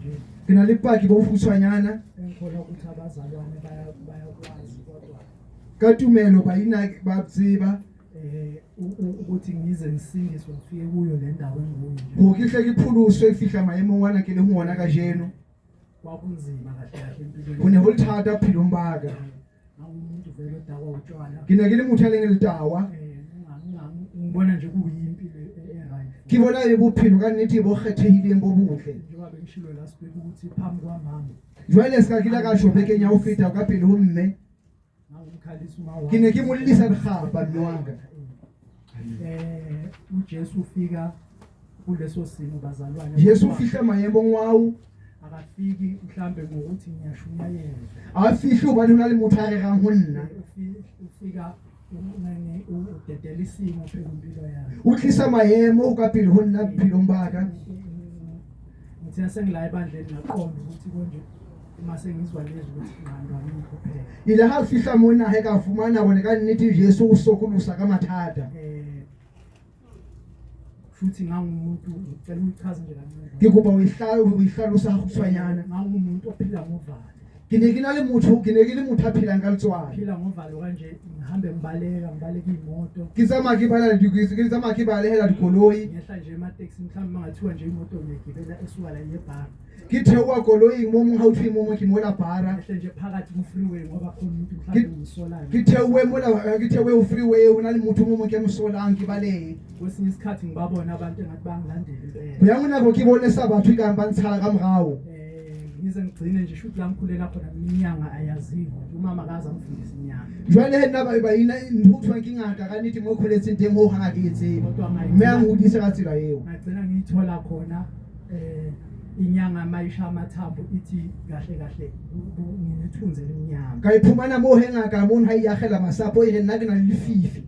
nje Nginalipaki bofutshwanyana engikholwa ukuthi abazalwane bayakwazi kodwa katumelo bayina batsiba ukuthi ngize ngisindiswe ngifike kuyo le ndawo enguyo nje ho kihle kiphuluswe ifihla maemo wana ke le ngwana ka jeno kwakunzima kahle empilweni hone ho lithata philo mbaka umuntu vele odakwa utshwala ke ne ke le motho a leng letawa ngibona nje kuyimpilo right ke bona le bophelo ka nnete bo kgethehileng bo botle njengoba bengishilo last week ukuthi phambi kwamama jwale ska kila ka shopekeng ya ho feta ka pele ho mme ngumkhalisi uma ke ne ke mollisa dikgapa mme wanga uJesu ufika kuleso simo bazalwane Yesu ufihla maemo ngwao akafiki mhlambe ngokuthi ngiyashunyayela afihla ubani una le motho a regang ho nna ufika ngene udedela isimo phela impilo yakhe o tlisa maemo ka pele ho nna philong baka ngithina sengila ebandleni ngaqonda ukuthi konje uma sengizwa lezi ukuthi ngandwa ngikuphela ile ha fihla mona he ka fumana hore ka nnete Jesu o sokolosa ka mathata futhi ngangumuntu ngicela uchaze nje kancane ke kopa o ihlalosa ho tshwanyana ngangumuntu ophila ngovalo ke ne ke na le motho ke ne ke le motho a phelang ka letswalo phila ngovalo kanje ngihambe ngibaleka imoto ke tsama ke bala dikisi ke tsama ke balehela dikoloi ngehla nje ema taxi mhlawumbe mangathiwa nje imoto ngiyigibela esuka la yebhara ke thewa koloi mo mo ha uthi mo mo ke mola bara ngehla nje phakathi ku freeway ngoba khona umuntu mhlawumbe ngisolayo ke thewe mola ke thewe u freeway una le motho mo mo ke mosolang ke bale kwesinye isikhathi ngibabona abantu engathi bangilandela impela uyangona go ke bone sa batho ka mpa ntshala ka morao ngize ngigcine nje shoot la ngikhulela khona iminyanga ayaziwa umama akaza ngifundisa inyanga jwale he nna ba ina nthuthwa ke ngaka ka nete mo khuletse teng ho hanga ke etse kodwa mme a ngudisa ka tsela eo ngagcina ngiyithola khona inyanga mayisha amathambo ithi kahle nginethunze leminyanga ka iphumana mo he ngaka mo ha ya khela masapo e nna ke na le lefifi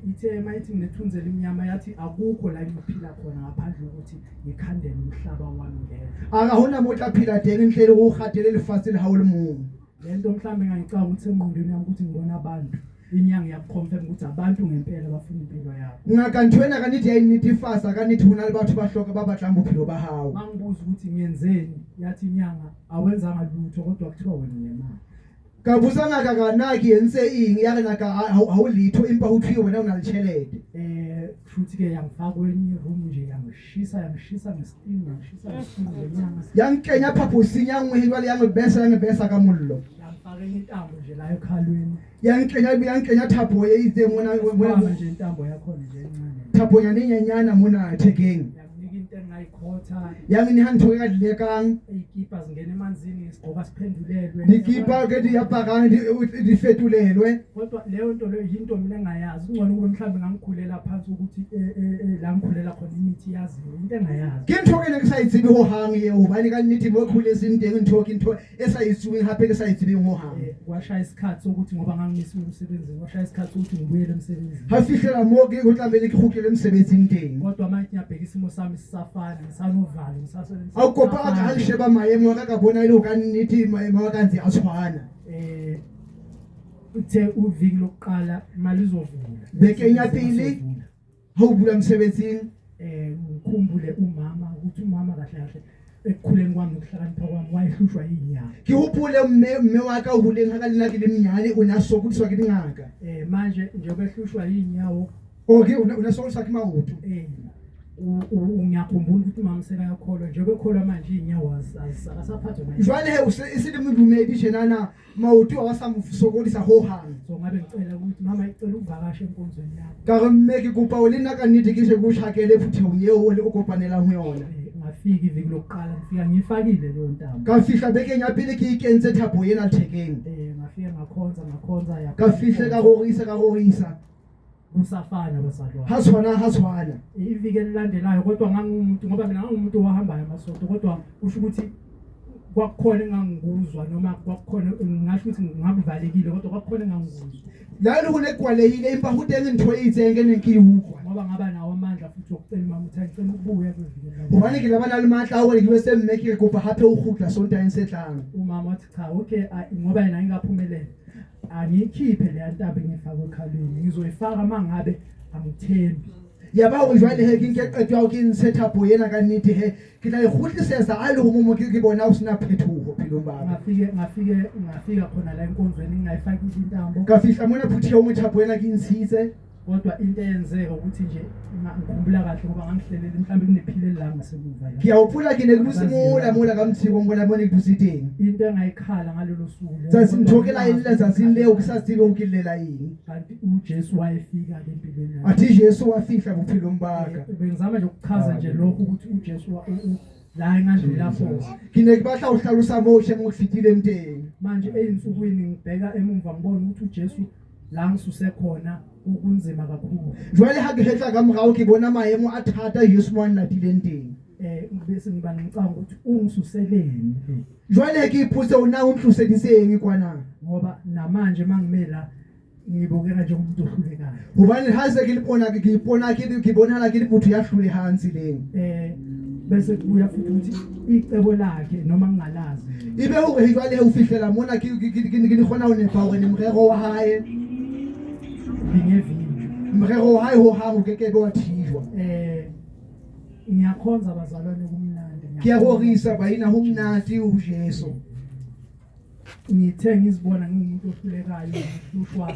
ithe mayithi nginethunze leminyama yathi akukho la ngiphila khona ngaphandle ukuthi ngikhandele umhlaba wami ngeke aka hona mo tla phila teng ntle le go gatele lefatshe le ha o le mong lento mhlambe ngayicanga ukuthi engqondweni yami ukuthi ngibona abantu inyanga yakuconfirm ukuthi abantu ngempela bafuna impilo yabo ngaka ntwena ka nete ya inetifasa ka nete hona le batho ba hloka ba batlang bophelo ba hao mangibuza ukuthi ngiyenzeni yathi inyanga awenzanga lutho kodwa kuthiwa wena unemali ka busa ngaka ka na ke entse eng ya rena ka ha o litho empa ho thuwe wena o na le tšhelete futhi ke yangifaka kwenye room nje yangishisa ngesteam lenyanga yang kenya phaposing ya ngwe jwale yang besa ka mollo yangifaka intambo nje la ekhalweni yang kenya thapo e itse mona nje intambo yakhona nje encane thapo ya nyenyana mona thekeng into engayikhotha yang ni hantho ka dilekang ikipa zingena emanzini isigqoka siphendulelwe dikipa ke di apakang di fetulelwe kodwa leyo nto leyo into mina engayazi ungcono kube mhlambe ngangikhulela phansi ukuthi la ngikhulela khona imithi yaziyo into engayazi ke ntho ke ne ke sa itsibe ho hang ye hobane ka nnete mo khuletseng teng ntho ke ntho e sa itsiweng hape ke sa itsibeng ho hang washaya isikhathi sokuthi ngoba ngangimisiwe emsebenzini washaya isikhathi sokuthi ngibuyele emsebenzini ha fihlela mo ke go tlamele ke khukele emsebetsing teng kodwa manje ngiyabheka isimo sami sisafana ngisanovalo ngisasebenza awukopa ka ha sheba maemo ka bona ile ka nnete maemo ka ntse a tshwana uthe uviki lokuqala imali izovula bekeng ya pele ha o bula emsebetsing ngikhumbule umama ukuthi umama kahle ekukhuleni kwami nokuhlakanipha kwami wayehlushwa yinyanga ke hopole mme wa ka o huleng ha ka lena ke le mnyane o na sokuliswa ke dingaka manje njengoba ehlushwa yinyawo okay una sokuliswa ke maoto ngiyakhumbula ukuthi mama sekayakholwa njengoba ekholwa manje inyawo asaphathwa manje jwale he usile mdumedi jenana maoto wa sa msokolisa ho hang so ngabe ngicela ukuthi mama icela ukuvakasha enkonzweni yakho ka re mme ke kopa o lena ka nnete ke se go tshakele futhong eo o le o kopanela ho yona ngafika iviki lokuqala ngifika ngifakile leyo ntambo ka fihla bekeng ya pele ke ikentse thapo yena thekeng ngafika ngakhonza ya ka fihle ka gorisa usafana basadwa ha tshwana iviki elilandelayo kodwa ngangumuntu ngoba mina ngangumuntu owahambayo amasonto kodwa usho ukuthi kwakukhona engangikuzwa noma kwakukhona ngisho ukuthi ngakuvalekile kodwa kwakukhona engangikuzwa la lo ne kwalehile empa ho teng ntho e itseng ne ke ukwa ngoba ngaba nawo amandla futhi okucela mama uthi ngicela ukubuya kweviki la hobane ke labana le matla hore ke bese mme ke kopa hape o khutla sontang se tlang umama wathi cha okay ngoba yena ngingaphumelele angikhiphe le ntambo engifaka ekhalweni ngizoyifaka mangabe angithembi ya ba hore jwale he ke nke qeto ya ho ke setup yena ka nnete he ke tla ikgutlisetsa a le ho mo ke bona o sena phethoho bophelong ba ka. ngafika khona la enkonzweni ngingayifakile intambo Ka fihla mona phuthi o mothapo yena ke ntshitse. kodwa into eyenzeka ukuthi nje ngikhumbula kahle ngoba ngangihlelela mhlawumbe kunephile la ngasemuva la Ke a hopola ke ne ke dutse mola ka motshiko ngibona bona ke dutse teng. into engayikhala ngalelo suku lelo, Tsatsi kodwa nthokela ela tsatsing leo ke sa tsebe ho ke llela eng. kanti uJesu wayefika ke empilweni yami. Athi Jesu wa fihla bophelong ba ka. Bengizama nje ukuchaza nje lokho ukuthi uJesu la engandlula khona Ke ne ke batla ho hlalosa mo she mo fitileng teng. manje eyinsukwini ngibheka emumva ngibona ukuthi uJesu la ngisuse khona ukunzima kakhulu Jwale ha ke hetla ka morao ke bona maemo a thata Jesu mo nlatileng teng. bese ngiba ngicanga ukuthi ungisuseleni Jwale ke ipotse ona o ntlosediseng kwana. ngoba namanje mangimela ngibukeka nje umuntu ohlulekayo Hobane ha se ke le bona ke ipona ke bonala ke le motho ya hlolehang tseleng. bese kuya futhi ukuthi icebo lakhe noma ngingalazi Ibe hore jwale he o fihlela mona ke ne khona ho nepa hore ne morero wa hae ngingevinjo morero wa hae ho hang o kekebe wa thijwa. ngiyakhonza abazalwane kumnandi Ke a horisa baina ho mnati o Jesu. ngithe ngizibona ngingumuntu ohlulekayo ngihlushwa